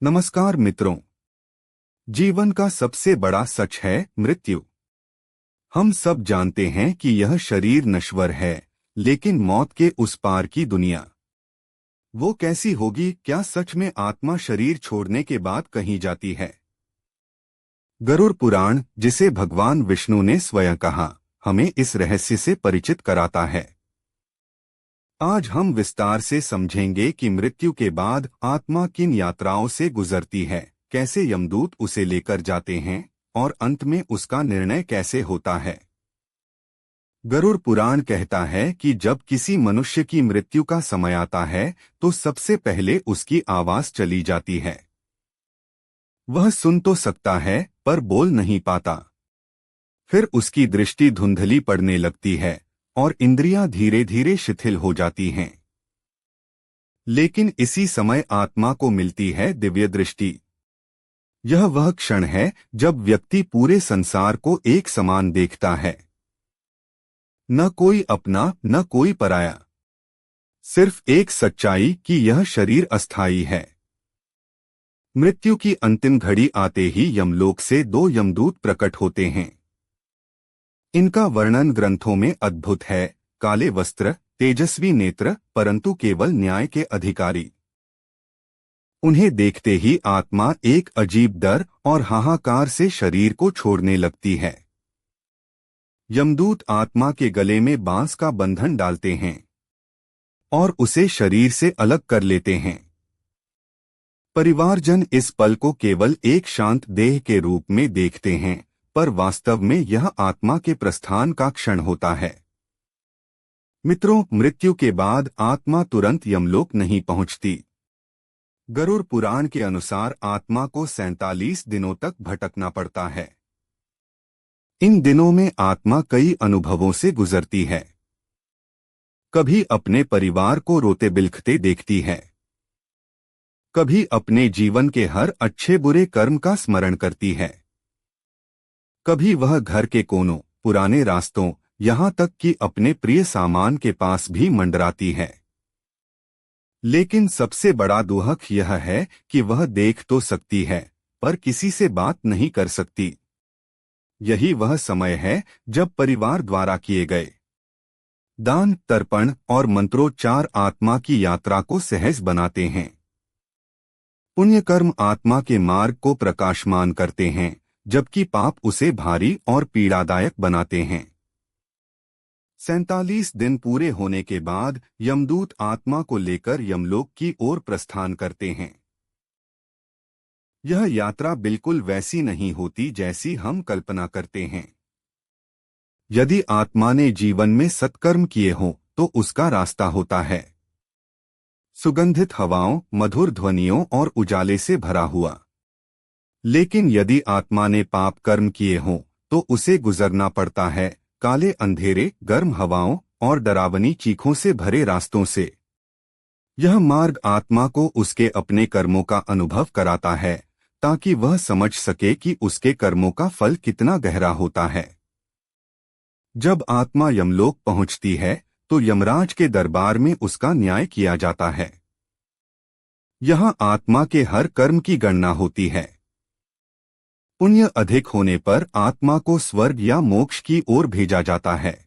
नमस्कार मित्रों। जीवन का सबसे बड़ा सच है मृत्यु। हम सब जानते हैं कि यह शरीर नश्वर है, लेकिन मौत के उस पार की दुनिया वो कैसी होगी? क्या सच में आत्मा शरीर छोड़ने के बाद कहीं जाती है? गरुड़ पुराण, जिसे भगवान विष्णु ने स्वयं कहा, हमें इस रहस्य से परिचित कराता है। आज हम विस्तार से समझेंगे कि मृत्यु के बाद आत्मा किन यात्राओं से गुजरती है, कैसे यमदूत उसे लेकर जाते हैं और अंत में उसका निर्णय कैसे होता है। गरुड़ पुराण कहता है कि जब किसी मनुष्य की मृत्यु का समय आता है तो सबसे पहले उसकी आवाज चली जाती है। वह सुन तो सकता है पर बोल नहीं पाता। फिर उसकी दृष्टि धुंधली पड़ने लगती है और इंद्रियां धीरे धीरे शिथिल हो जाती हैं। लेकिन इसी समय आत्मा को मिलती है दिव्य दृष्टि। यह वह क्षण है जब व्यक्ति पूरे संसार को एक समान देखता है, न कोई अपना न कोई पराया, सिर्फ एक सच्चाई कि यह शरीर अस्थायी है। मृत्यु की अंतिम घड़ी आते ही यमलोक से दो यमदूत प्रकट होते हैं। इनका वर्णन ग्रंथों में अद्भुत है। काले वस्त्र, तेजस्वी नेत्र, परंतु केवल न्याय के अधिकारी। उन्हें देखते ही आत्मा एक अजीब डर और हाहाकार से शरीर को छोड़ने लगती है। यमदूत आत्मा के गले में बांस का बंधन डालते हैं और उसे शरीर से अलग कर लेते हैं। परिवारजन इस पल को केवल एक शांत देह के रूप में देखते हैं, पर वास्तव में यह आत्मा के प्रस्थान का क्षण होता है। मित्रों, मृत्यु के बाद आत्मा तुरंत यमलोक नहीं पहुंचती। गरुड़ पुराण के अनुसार आत्मा को 47 दिनों तक भटकना पड़ता है। इन दिनों में आत्मा कई अनुभवों से गुजरती है। कभी अपने परिवार को रोते बिलखते देखती है, कभी अपने जीवन के हर अच्छे बुरे कर्म का स्मरण करती है, कभी वह घर के कोनों, पुराने रास्तों, यहाँ तक कि अपने प्रिय सामान के पास भी मंडराती है। लेकिन सबसे बड़ा दुख यह है कि वह देख तो सकती है, पर किसी से बात नहीं कर सकती। यही वह समय है जब परिवार द्वारा किए गए दान, तर्पण और मंत्रोच्चार आत्मा की यात्रा को सहज बनाते हैं। पुण्य कर्म आत्मा के मार्ग को प्रकाशमान करते हैं, जबकि पाप उसे भारी और पीड़ादायक बनाते हैं। 47 दिन पूरे होने के बाद यमदूत आत्मा को लेकर यमलोक की ओर प्रस्थान करते हैं। यह यात्रा बिल्कुल वैसी नहीं होती जैसी हम कल्पना करते हैं। यदि आत्मा ने जीवन में सत्कर्म किए हों तो उसका रास्ता होता है सुगंधित हवाओं, मधुर ध्वनियों और उजाले से भरा हुआ। लेकिन यदि आत्मा ने पाप कर्म किए हों तो उसे गुजरना पड़ता है काले अंधेरे, गर्म हवाओं और डरावनी चीखों से भरे रास्तों से। यह मार्ग आत्मा को उसके अपने कर्मों का अनुभव कराता है, ताकि वह समझ सके कि उसके कर्मों का फल कितना गहरा होता है। जब आत्मा यमलोक पहुंचती है तो यमराज के दरबार में उसका न्याय किया जाता है। यहां आत्मा के हर कर्म की गणना होती है। पुण्य अधिक होने पर आत्मा को स्वर्ग या मोक्ष की ओर भेजा जाता है,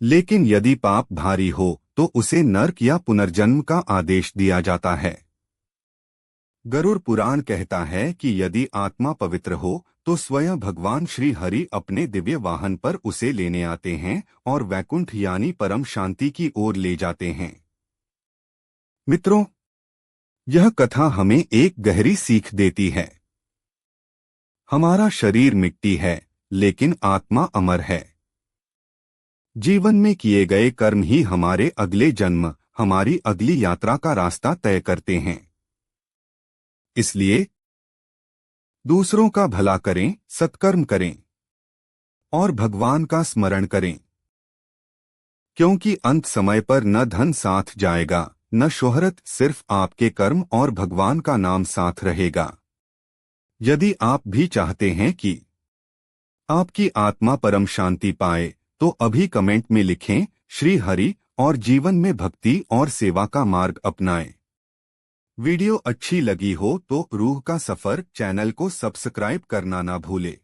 लेकिन यदि पाप भारी हो तो उसे नरक या पुनर्जन्म का आदेश दिया जाता है। गरुड़ पुराण कहता है कि यदि आत्मा पवित्र हो तो स्वयं भगवान श्री हरि अपने दिव्य वाहन पर उसे लेने आते हैं और वैकुंठ यानी परम शांति की ओर ले जाते हैं। मित्रों, यह कथा हमें एक गहरी सीख देती है। हमारा शरीर मिट्टी है, लेकिन आत्मा अमर है। जीवन में किए गए कर्म ही हमारे अगले जन्म, हमारी अगली यात्रा का रास्ता तय करते हैं। इसलिए दूसरों का भला करें, सत्कर्म करें और भगवान का स्मरण करें, क्योंकि अंत समय पर न धन साथ जाएगा, न शोहरत, सिर्फ आपके कर्म और भगवान का नाम साथ रहेगा। यदि आप भी चाहते हैं कि आपकी आत्मा परम शांति पाए, तो अभी कमेंट में लिखें श्री हरि और जीवन में भक्ति और सेवा का मार्ग अपनाएं। वीडियो अच्छी लगी हो तो रूह का सफर चैनल को सब्सक्राइब करना ना भूले।